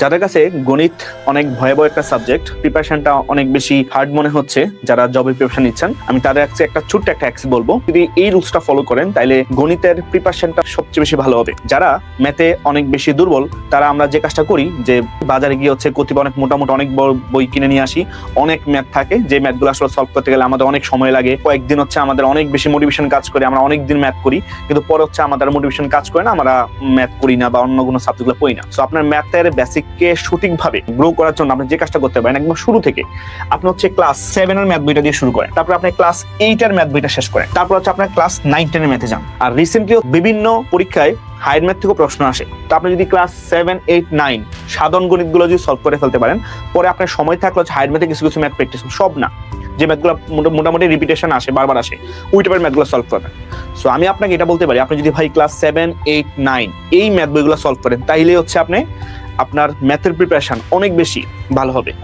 যাদের কাছে গণিত অনেক ভয়াবহ একটা সাবজেক্ট, প্রিপারেশনটা অনেক বেশি হার্ড মনে হচ্ছে, যারা জবের প্রিপারেশন নিচ্ছেন, আমি তাদের কাছে একটা ছোট্ট একটা হ্যাক্স বলবো। যদি এই রুলসটা ফলো করেন তাহলে গণিতের প্রিপারেশনটা সবচেয়ে বেশি ভালো হবে। যারা ম্যাথে অনেক বেশি দুর্বল, তারা আমরা যে কাজটা করি যে বাজারে গিয়ে কতিপয় অনেক মোটামুটি অনেক বড় বই কিনে নিয়ে আসি। অনেক ম্যাথ থাকে, যে ম্যাথগুলো আসলে সলভ করতে গেলে আমাদের অনেক সময় লাগে। কয়েকদিন আমাদের অনেক বেশি মোটিভেশন কাজ করে, আমরা অনেক দিন ম্যাথ করি, কিন্তু পরে আমাদের মোটিভেশন কাজ করে না, আমরা ম্যাথ করি না বা অন্য কোনো সাবজেক্টগুলো পড়ি না। সো আপনার ম্যাথের বেসিককে সঠিকভাবে গ্রো করার জন্য আপনি যে কাজটা করতে পারেন, একদম শুরু থেকে আপনি ক্লাস 7 এর ম্যাথ বইটা দিয়ে শুরু করেন, তারপর আপনি ক্লাস 8 এর ম্যাথ বইটা শেষ করেন, তারপর আপনার ক্লাস 9-10 এর ম্যাথে যান। আর রিসেন্টলি বিভিন্ন পরীক্ষায় হায়ার ম্যাথ থেকেও প্রশ্ন আসে। তো আপনি যদি ক্লাস 7, 8, 9 সাধারণ গণিতগুলো যদি সলভ করে ফেলতে পারেন, পরে আপনার সময় থাকলে হায়ার ম্যাথে কিছু কিছু ম্যাথ প্র্যাকটিস, সব না, যে ম্যাথগুলো মোটামুটি রিপিটেশন আসে, বারবার আসে, ওই টাইপের ম্যাথগুলো সলভ করবেন। সো আমি আপনাকে এটা বলতে পারি, আপনি যদি ভাই ক্লাস 7, 8, 9 এই ম্যাথ বইগুলো সলভ করেন, তাইলে আপনি আপনার ম্যাথের প্রিপারেশন অনেক বেশি ভালো হবে।